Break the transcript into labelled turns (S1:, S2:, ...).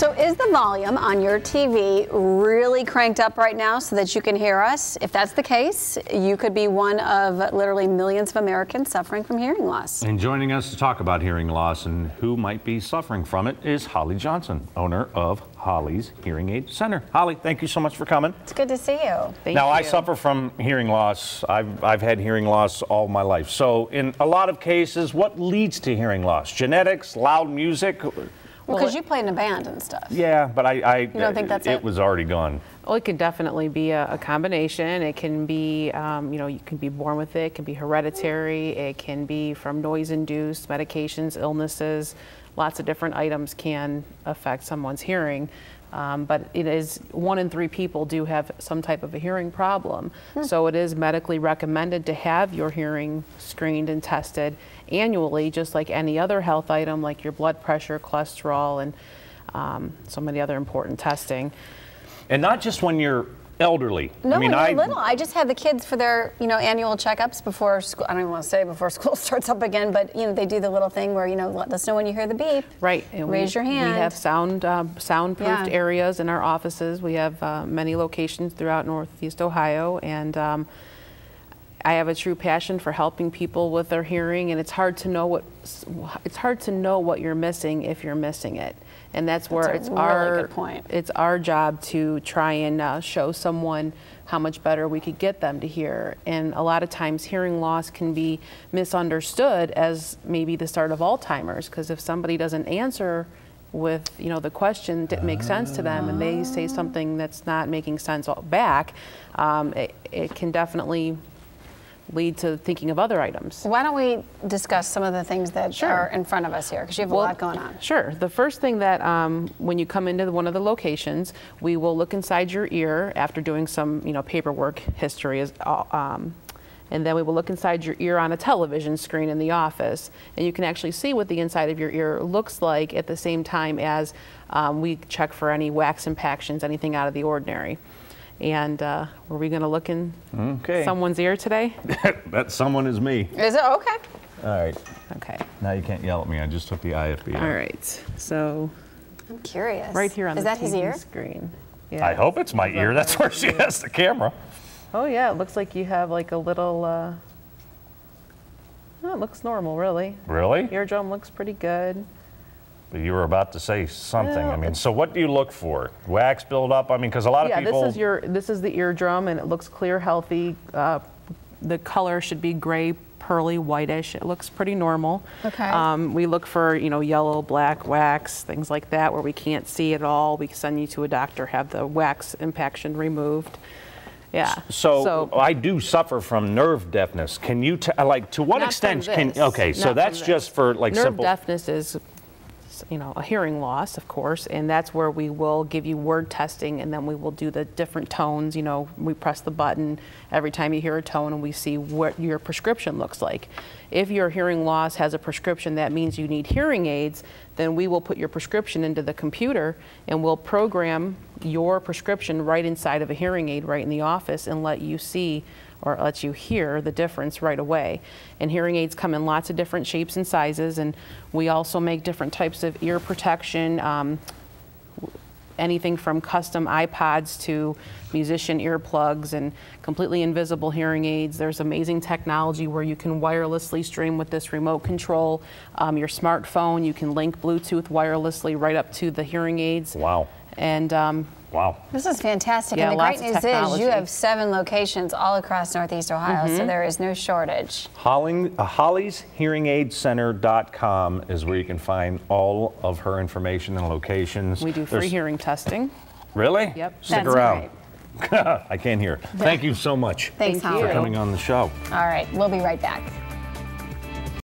S1: So is the volume on your TV really cranked up right now so that you can hear us? If that's the case, you could be one of literally millions of Americans suffering from hearing loss.
S2: And joining us to talk about hearing loss and who might be suffering from it is Holly Johnson, owner of Holly's Hearing Aid Center. Holly, thank you so much for coming.
S1: It's good to see you.
S2: Thank you. I suffer from hearing loss. I've had hearing loss all my life. So in a lot of cases, what leads to hearing loss? Genetics, loud music?
S1: Well, because you played in a band and stuff.
S2: Yeah, but you
S1: don't think that's it?
S2: It was already gone.
S3: Well, it can definitely be a combination. It can be, you can be born with it. It can be hereditary. It can be from noise-induced medications, illnesses. Lots of different items can affect someone's hearing. But it is 1 in 3 people do have some type of a hearing problem. So it is medically recommended to have your hearing screened and tested annually, just like any other health item, like your blood pressure, cholesterol, and so many other important testing.
S2: And not just when you're elderly.
S1: No, when you're little. I just had the kids for their, annual checkups before school. I don't even want to say before school starts up again, but they do the little thing where let us know when you hear the beep.
S3: Right. And
S1: raise your hand.
S3: We have soundproofed areas in our offices. We have many locations throughout Northeast Ohio, and I have a true passion for helping people with their hearing, and it's hard to know what you're missing if you're missing it. And that's where it's our job to try and show someone how much better we could get them to hear. And a lot of times hearing loss can be misunderstood as maybe the start of Alzheimer's, because if somebody doesn't answer with the question that makes sense to them, and they say something that's not making sense back, it can definitely lead to thinking of other items.
S1: Why don't we discuss some of the things that are in front of us here, because you have a lot going on.
S3: Sure. The first thing that when you come into one of the locations, we will look inside your ear after doing some paperwork history, and then we will look inside your ear on a television screen in the office, and you can actually see what the inside of your ear looks like at the same time as we check for any wax impactions, anything out of the ordinary. And were we going to look in someone's ear today?
S2: That someone is me.
S1: Is it? Okay.
S2: All right.
S3: Okay.
S2: Now you can't yell at me. I just took the IFB out.
S3: All right. So
S1: I'm curious.
S3: right here on the TV screen. Yeah.
S2: I hope it's my ear. That's where she has the camera.
S3: Oh, yeah. It looks like you have like a little, it looks normal, really.
S2: Really?
S3: Eardrum looks pretty good.
S2: But you were about to say something. So what do you look for? Wax buildup? because a lot of people.
S3: Yeah, this is the eardrum, and it looks clear, healthy. The color should be gray, pearly, whitish. It looks pretty normal.
S1: Okay.
S3: We look for yellow, black wax, things like that, where we can't see at all. We send you to a doctor, have the wax impaction removed. Yeah.
S2: So I do suffer from nerve deafness. Can you to what extent can? Okay, so that's just for
S3: nerve
S2: simple.
S3: Nerve deafness is a hearing loss, of course, and that's where we will give you word testing, and then we will do the different tones. We press the button every time you hear a tone, and we see what your prescription looks like. If your hearing loss has a prescription that means you need hearing aids, then we will put your prescription into the computer, and we'll program your prescription right inside of a hearing aid right in the office and let you see or let you hear the difference right away. And hearing aids come in lots of different shapes and sizes, and we also make different types of ear protection, anything from custom iPods to musician earplugs and completely invisible hearing aids. There's amazing technology where you can wirelessly stream with this remote control. Your smartphone, you can link Bluetooth wirelessly right up to the hearing aids.
S2: Wow.
S3: And
S2: wow.
S1: This is fantastic.
S3: Yeah,
S1: and the great news is you have 7 locations all across Northeast Ohio, so there is no shortage.
S2: HollysHearingAidCenter.com is where you can find all of her information and locations.
S3: We do free hearing testing.
S2: Really?
S3: Yep.
S2: Stick around. I can't hear. Thank you so much.
S1: Thanks, Holly.
S2: For coming on the show.
S1: All right, we'll be right back.